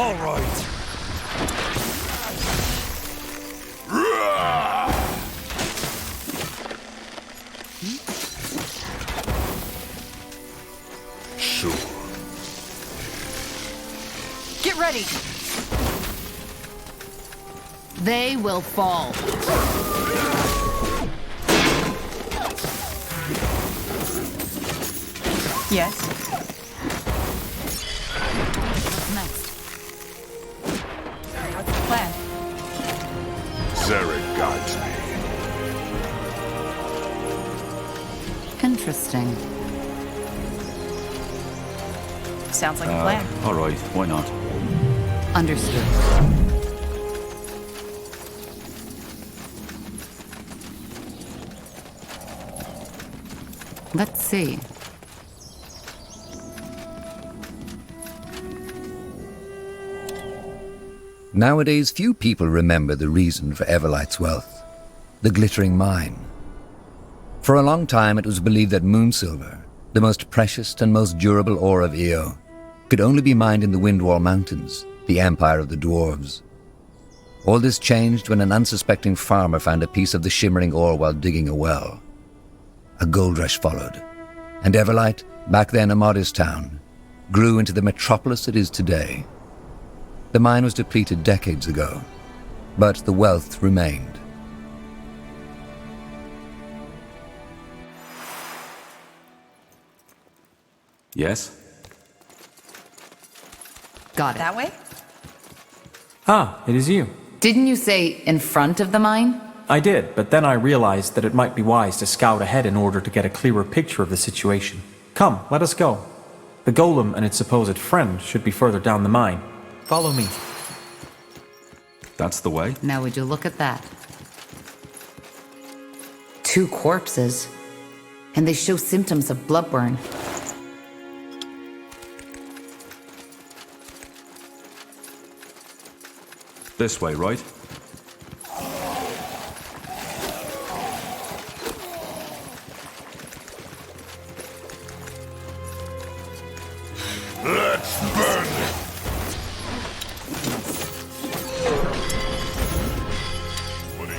All right. Sure. Get ready. They will fall. Yes. What's next? What's the plan? Zarek guides me. Interesting. Sounds like a plan. All right, why not? Understood. Let's see. Nowadays, few people remember the reason for Everlight's wealth, the glittering mine. For a long time, it was believed that moonsilver, the most precious and most durable ore of Io, could only be mined in the Windwall Mountains, the empire of the dwarves. All this changed when an unsuspecting farmer found a piece of the shimmering ore while digging a well. A gold rush followed, and Everlight, back then a modest town, grew into the metropolis it is today. The mine was depleted decades ago, but the wealth remained. Yes? Got it. That way? Ah, it is you. Didn't you say in front of the mine? I did, but then I realized that it might be wise to scout ahead in order to get a clearer picture of the situation. Come, let us go. The golem and its supposed friend should be further down the mine. Follow me. That's the way? Now would you look at that? 2 corpses. And they show symptoms of bloodburn. This way, right? Let's burn it. What do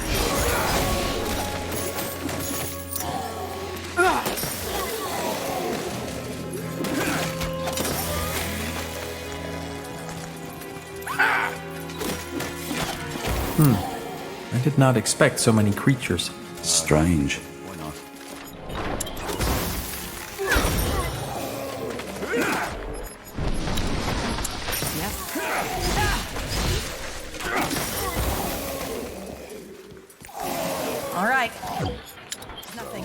I did not expect so many creatures. Strange. Why not? All right. Nothing.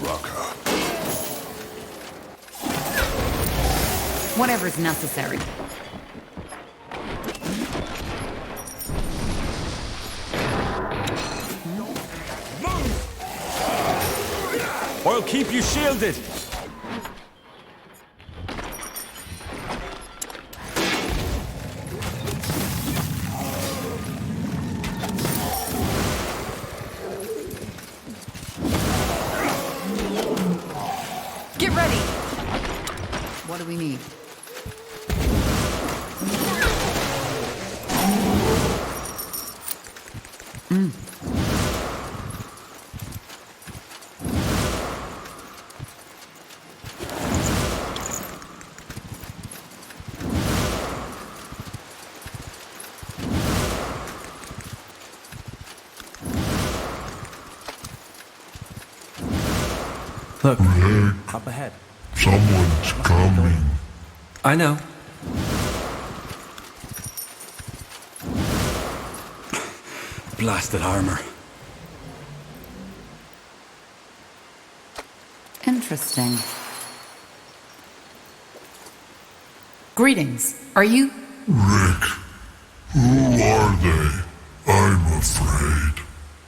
Whatever's necessary. I'll keep you shielded. Get ready. What do we need? Look, up ahead. Someone's coming. I know. Blasted armor. Interesting. Greetings. Are you? Rick, who are they? I'm afraid.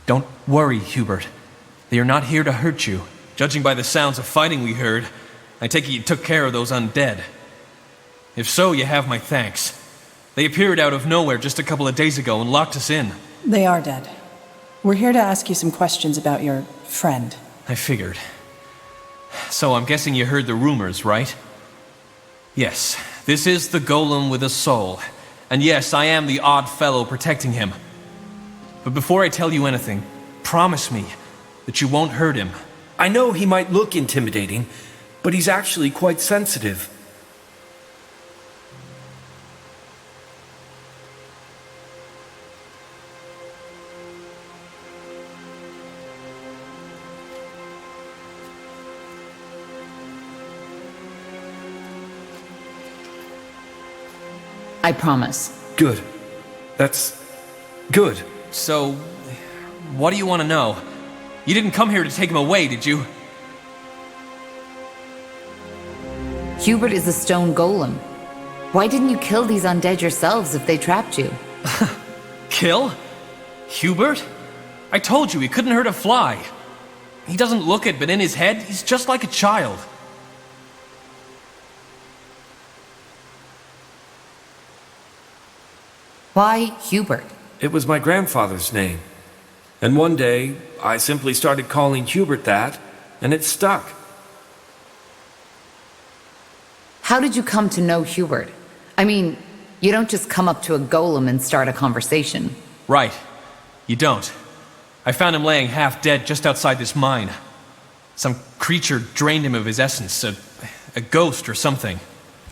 Don't worry, Hubert. They are not here to hurt you. Judging by the sounds of fighting we heard, I take it you took care of those undead. If so, you have my thanks. They appeared out of nowhere just a couple of days ago and locked us in. They are dead. We're here to ask you some questions about your friend. I figured. So I'm guessing you heard the rumors, right? Yes, this is the golem with a soul. And yes, I am the odd fellow protecting him. But before I tell you anything, promise me that you won't hurt him. I know he might look intimidating, but he's actually quite sensitive. I promise. Good. That's good. So, what do you want to know? You didn't come here to take him away, did you? Hubert is a stone golem. Why didn't you kill these undead yourselves if they trapped you? Kill? Hubert? I told you he couldn't hurt a fly. He doesn't look it, but in his head, he's just like a child. Why Hubert? It was my grandfather's name. And one day, I simply started calling Hubert that, and it stuck. How did you come to know Hubert? I mean, you don't just come up to a golem and start a conversation. Right. You don't. I found him laying half dead just outside this mine. Some creature drained him of his essence, a ghost or something.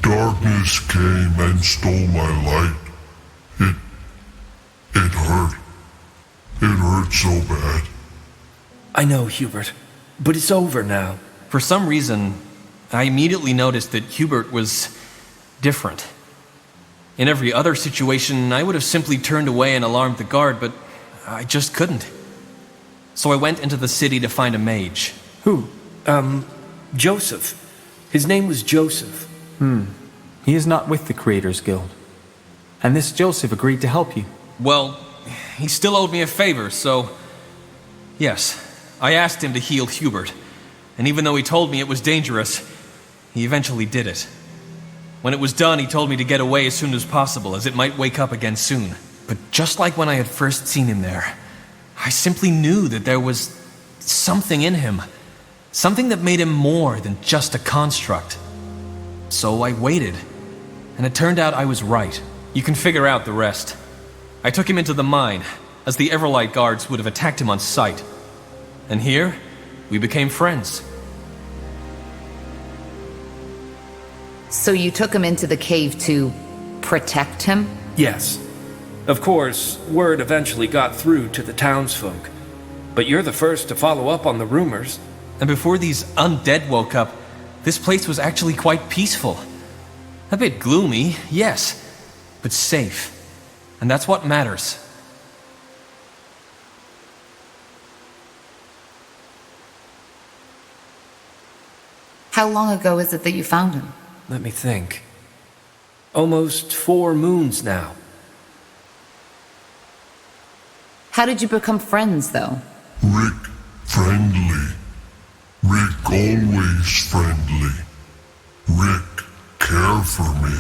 Darkness came and stole my light. It hurt. It hurt so bad. I know, Hubert, but it's over now. For some reason, I immediately noticed that Hubert was different. In every other situation, I would have simply turned away and alarmed the guard, but I just couldn't. So I went into the city to find a mage. Who? Joseph. His name was Joseph. He is not with the Creators Guild. And this Joseph agreed to help you. Well, he still owed me a favor, so... Yes, I asked him to heal Hubert. And even though he told me it was dangerous, he eventually did it. When it was done, he told me to get away as soon as possible, as it might wake up again soon. But just like when I had first seen him there, I simply knew that there was something in him. Something that made him more than just a construct. So I waited, and it turned out I was right. You can figure out the rest. I took him into the mine, as the Everlight guards would have attacked him on sight. And here, we became friends. So you took him into the cave to protect him? Yes. Of course, word eventually got through to the townsfolk. But you're the first to follow up on the rumors. And before these undead woke up, this place was actually quite peaceful. A bit gloomy, yes, but safe. And that's what matters. How long ago is it that you found him? Let me think. Almost 4 moons now. How did you become friends, though? Rick, friendly. Rick, always friendly. Rick, care for me.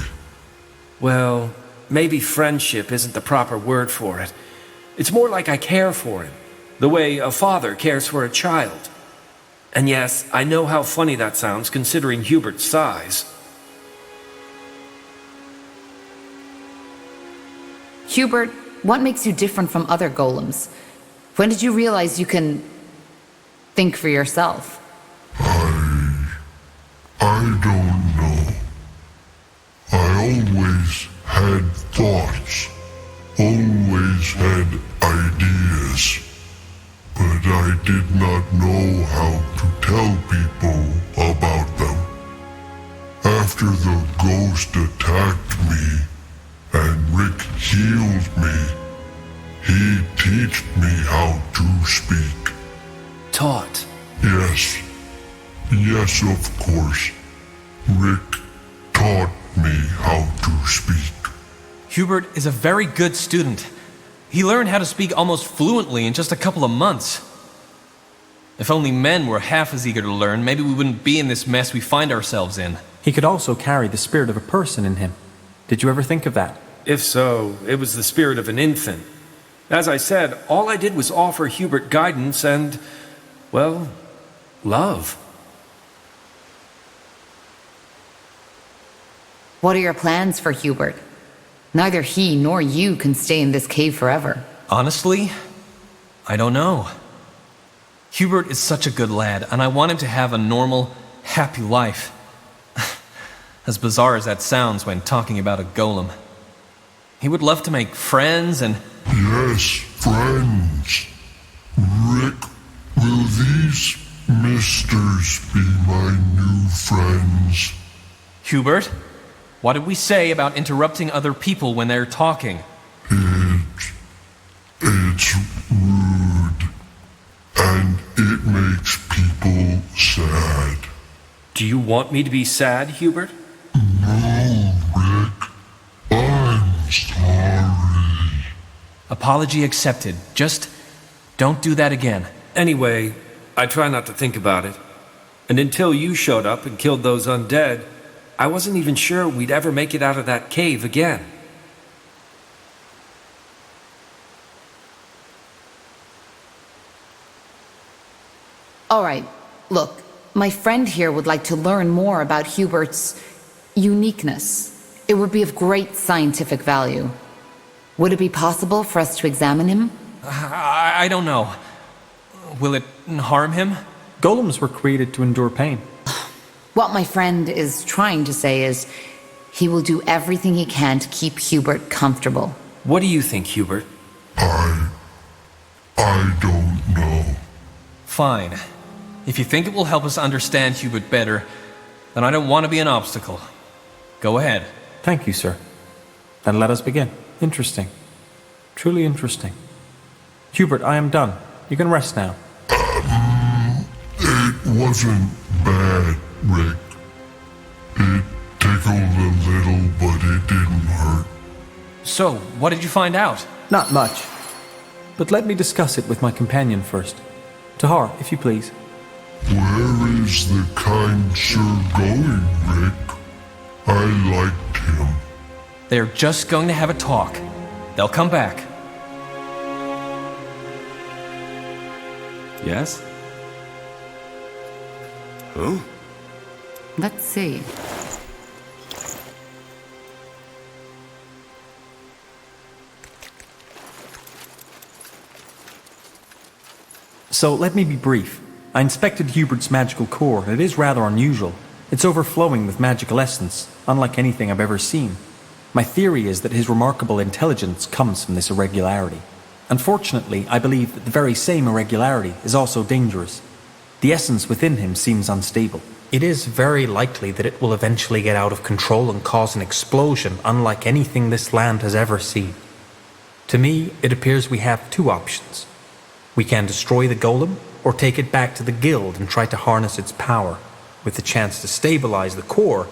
Well, maybe friendship isn't the proper word for it. It's more like I care for him, the way a father cares for a child. And yes, I know how funny that sounds considering Hubert's size. Hubert, what makes you different from other golems? When did you realize you can think for yourself? I don't know. I always had thoughts, always had ideas, but I did not know how to tell people about them. After the ghost attacked me and Rick healed me, he taught me how to speak. Taught? Yes. Yes, of course. Rick taught me how to speak. Hubert is a very good student. He learned how to speak almost fluently in just a couple of months. If only men were half as eager to learn, maybe we wouldn't be in this mess we find ourselves in. He could also carry the spirit of a person in him. Did you ever think of that? If so, it was the spirit of an infant. As I said, all I did was offer Hubert guidance and, well, love. What are your plans for Hubert? Neither he nor you can stay in this cave forever. Honestly, I don't know. Hubert is such a good lad, and I want him to have a normal, happy life. As bizarre as that sounds when talking about a golem. He would love to make friends and... Yes, friends. Rick, will these misters be my new friends? Hubert, what did we say about interrupting other people when they're talking? It's rude. And it makes people sad. Do you want me to be sad, Hubert? No, Rick. I'm sorry. Apology accepted. Just don't do that again. Anyway, I try not to think about it. And until you showed up and killed those undead, I wasn't even sure we'd ever make it out of that cave again. All right, look, my friend here would like to learn more about Hubert's uniqueness. It would be of great scientific value. Would it be possible for us to examine him? I don't know. Will it harm him? Golems were created to endure pain. What my friend is trying to say is he will do everything he can to keep Hubert comfortable. What do you think, Hubert? I don't know. Fine. If you think it will help us understand Hubert better, then I don't want to be an obstacle. Go ahead. Thank you, sir. Then let us begin. Interesting. Truly interesting. Hubert, I am done. You can rest now. It wasn't bad, Rick. It tickled a little, but it didn't hurt. So, what did you find out? Not much. But let me discuss it with my companion first. Tahar, if you please. Where is the kind sir going, Rick? I liked him. They're just going to have a talk. They'll come back. Yes? Who? Let's see. So let me be brief. I inspected Hubert's magical core, and it is rather unusual. It's overflowing with magical essence, unlike anything I've ever seen. My theory is that his remarkable intelligence comes from this irregularity. Unfortunately, I believe that the very same irregularity is also dangerous. The essence within him seems unstable. It is very likely that it will eventually get out of control and cause an explosion unlike anything this land has ever seen. To me, it appears we have two options. We can destroy the golem, or take it back to the guild and try to harness its power, with the chance to stabilize the core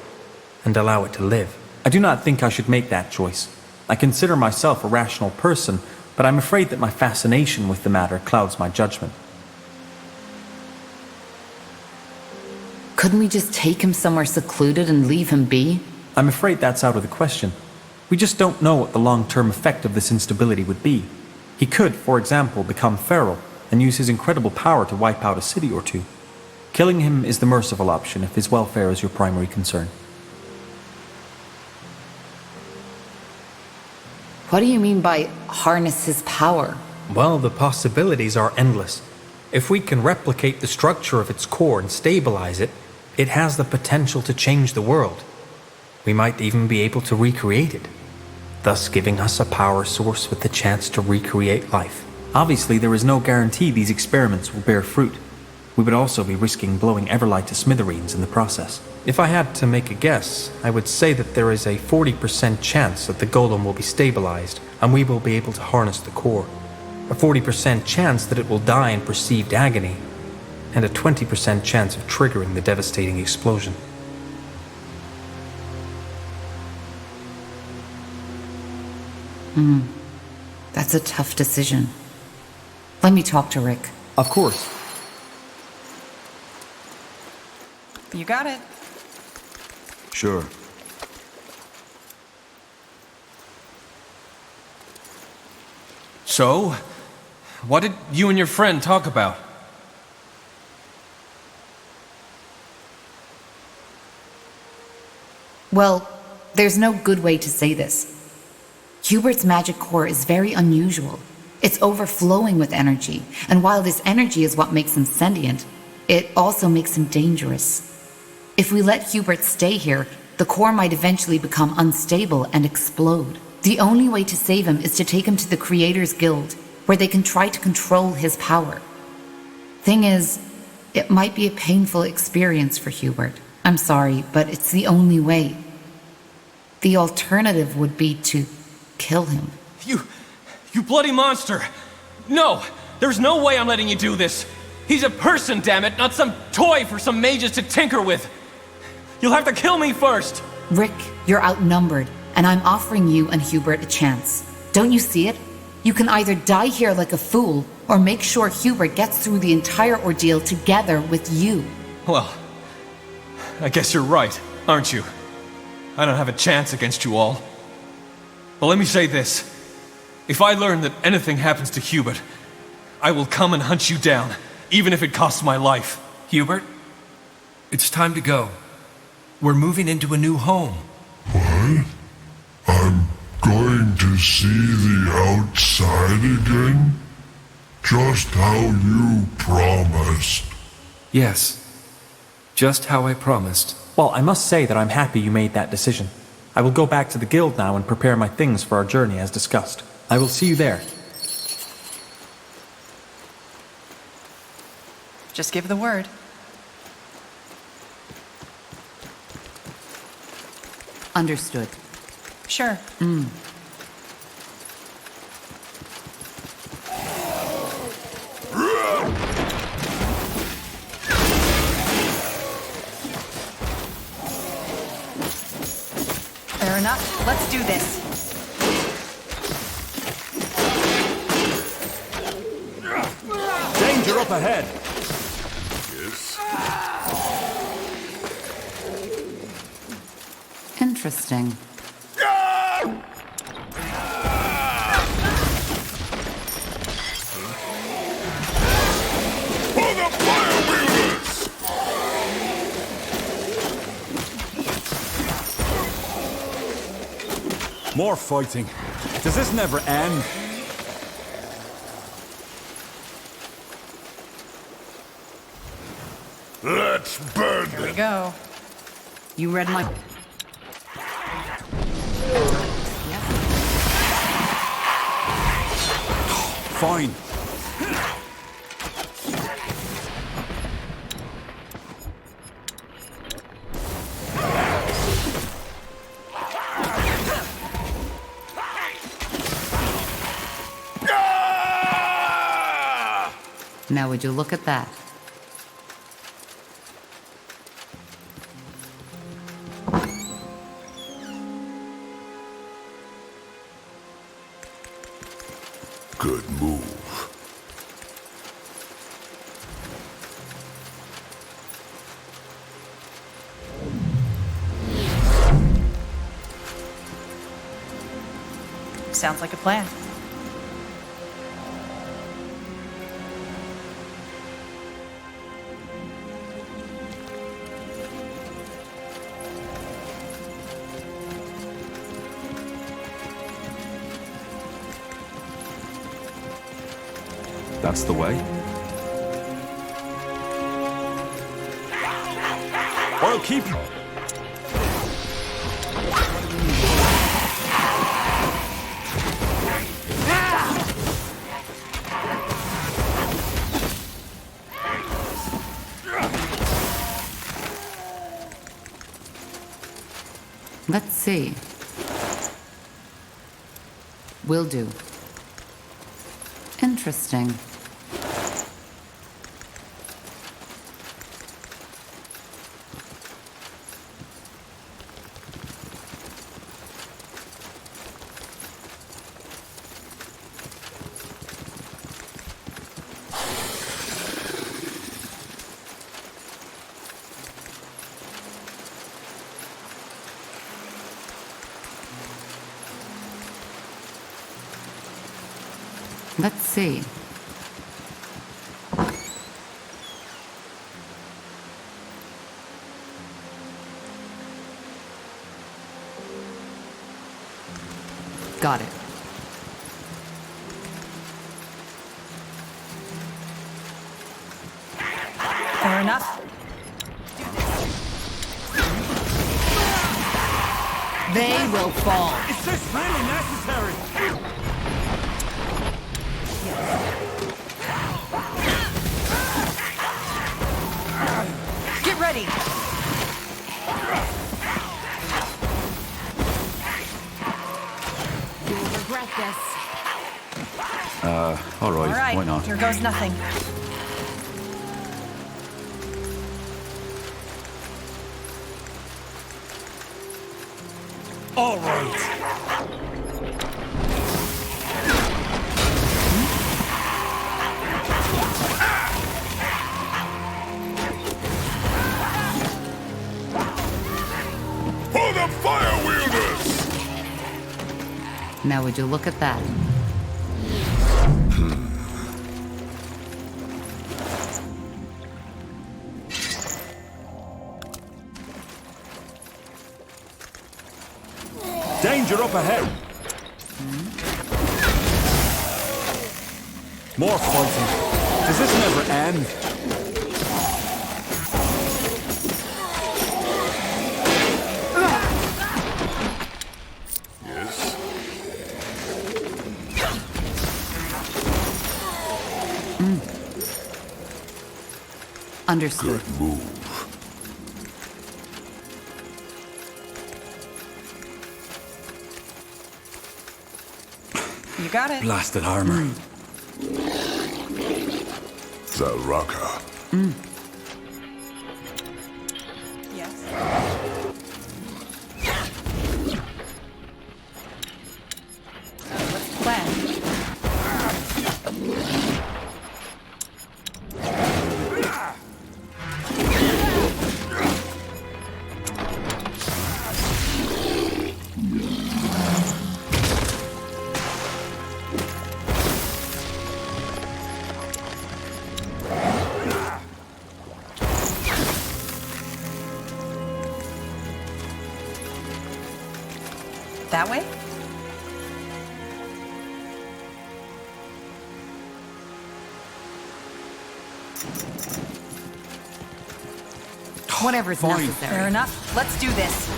and allow it to live. I do not think I should make that choice. I consider myself a rational person, but I'm afraid that my fascination with the matter clouds my judgment. Couldn't we just take him somewhere secluded and leave him be? I'm afraid that's out of the question. We just don't know what the long-term effect of this instability would be. He could, for example, become feral and use his incredible power to wipe out a city or two. Killing him is the merciful option if his welfare is your primary concern. What do you mean by harness his power? Well, the possibilities are endless. If we can replicate the structure of its core and stabilize it, it has the potential to change the world. We might even be able to recreate it, thus giving us a power source with the chance to recreate life. Obviously, there is no guarantee these experiments will bear fruit. We would also be risking blowing Everlight to smithereens in the process. If I had to make a guess, I would say that there is a 40% chance that the golem will be stabilized and we will be able to harness the core. A 40% chance that it will die in perceived agony, and a 20% chance of triggering the devastating explosion. That's a tough decision. Let me talk to Rick. Of course. You got it. Sure. So, what did you and your friend talk about? Well, there's no good way to say this. Hubert's magic core is very unusual. It's overflowing with energy, and while this energy is what makes him sentient, it also makes him dangerous. If we let Hubert stay here, the core might eventually become unstable and explode. The only way to save him is to take him to the Creators Guild, where they can try to control his power. Thing is, it might be a painful experience for Hubert. I'm sorry, but it's the only way. The alternative would be to kill him. You bloody monster! No! There's no way I'm letting you do this! He's a person, damn it, not some toy for some mages to tinker with! You'll have to kill me first! Rick, you're outnumbered, and I'm offering you and Hubert a chance. Don't you see it? You can either die here like a fool, or make sure Hubert gets through the entire ordeal together with you. Well, I guess you're right, aren't you? I don't have a chance against you all. But let me say this. If I learn that anything happens to Hubert, I will come and hunt you down, even if it costs my life. Hubert, it's time to go. We're moving into a new home. What? I'm going to see the outside again? Just how you promised. Yes, just how I promised. Well, I must say that I'm happy you made that decision. I will go back to the guild now and prepare my things for our journey as discussed. I will see you there. Just give the word. Understood. Sure. Fair enough. Let's do this. Danger up ahead. Interesting. More fighting. Does this never end? Let's burn Here we go. You read my... Fine. Now would you look at that? Good move. Sounds like a plan. That's the way. I'll keep you. Let's see. Will do. Interesting. Let's see. Got it. Fair enough. They will fall. Is this really necessary? Get ready. You will regret this. All right, All right, why not? here goes nothing. All right. For the fire wielders! Now would you look at that? Danger up ahead. More fighting. Does this never end? Yes? Understood. Good move. You got it. Blasted armor. The rocker. Yes. What's the plan? That way? Whatever's Fine. necessary. Fair enough. Let's do this.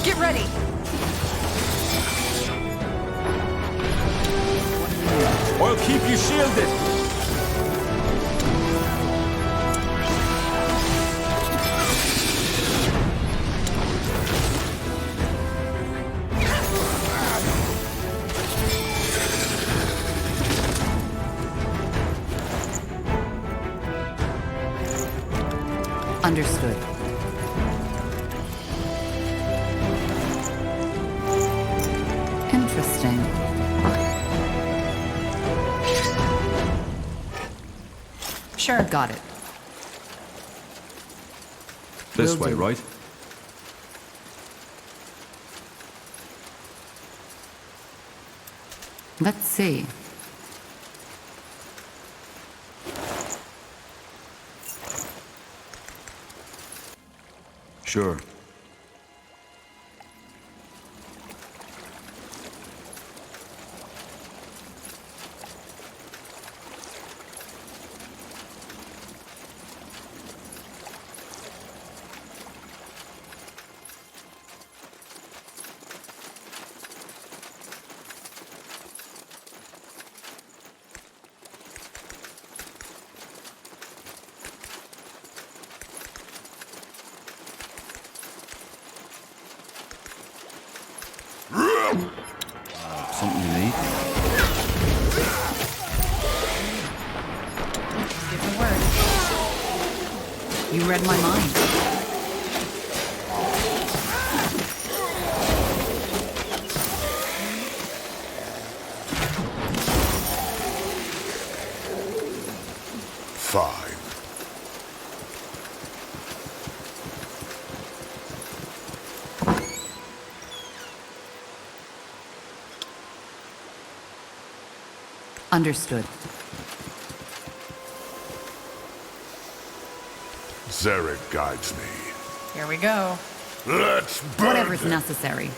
Get ready. I'll keep you shielded. Understood. Interesting. Sure. Got it. This Will way, do. right? Let's see. Sure. Something you need? Give the word. You read my mind. Fine. Understood. Zarek guides me. Here we go. Let's burn Whatever's them. necessary.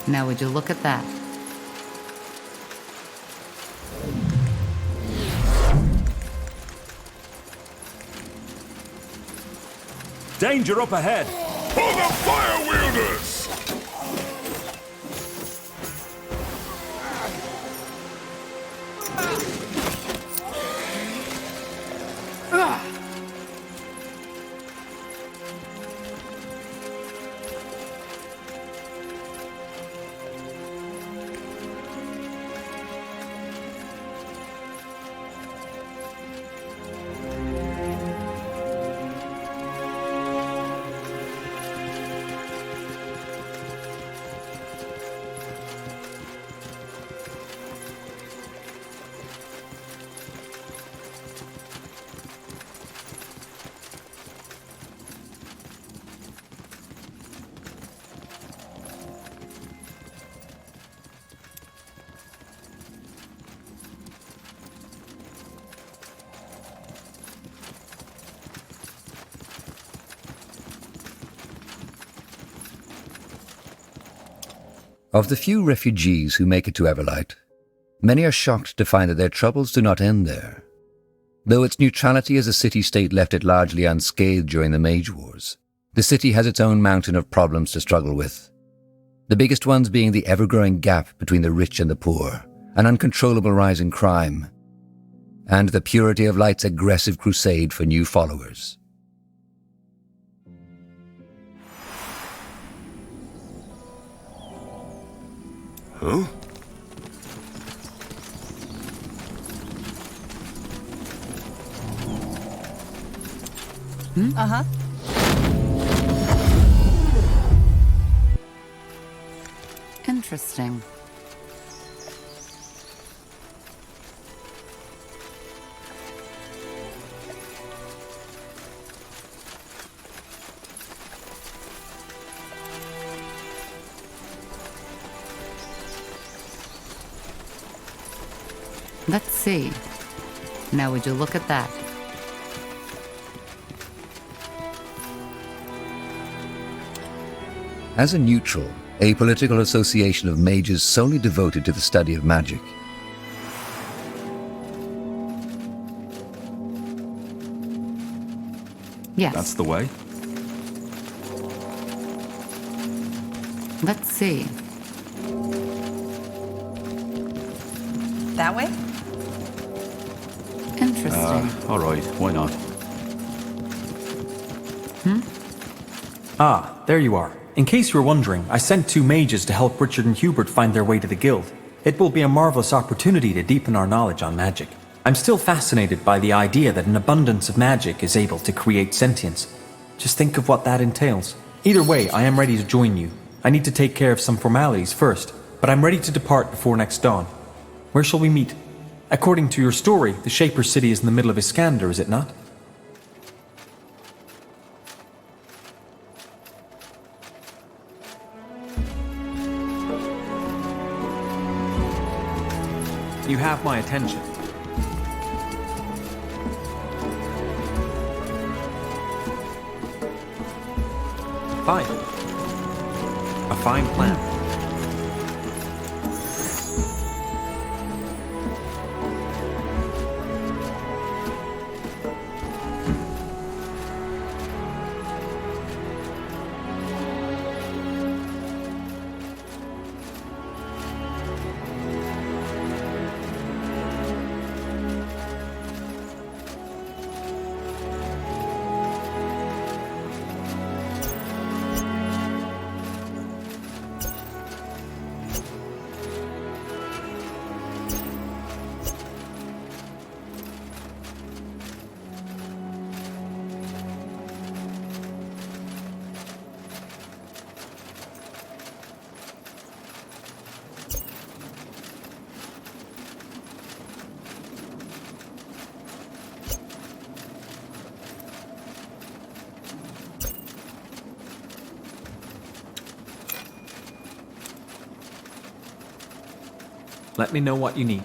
Now would you look at that? Danger up ahead! For the fire wielders! Of the few refugees who make it to Everlight, many are shocked to find that their troubles do not end there. Though its neutrality as a city-state left it largely unscathed during the Mage Wars, the city has its own mountain of problems to struggle with. The biggest ones being the ever-growing gap between the rich and the poor, an uncontrollable rise in crime, and the Purity of Light's aggressive crusade for new followers. Huh? Uh-huh. Interesting. Let's see. Now would you look at that? As a neutral, apolitical association of mages solely devoted to the study of magic, Yes. That's the way. Let's see. That way? Interesting. All right, why not? Ah, there you are. In case you were wondering, I sent 2 mages to help Richard and Hubert find their way to the guild. It will be a marvelous opportunity to deepen our knowledge on magic. I'm still fascinated by the idea that an abundance of magic is able to create sentience. Just think of what that entails. Either way, I am ready to join you. I need to take care of some formalities first, but I'm ready to depart before next dawn. Where shall we meet? According to your story, the Shaper City is in the middle of Iskander, is it not? You have my attention. Fine. A fine plan. Let me know what you need.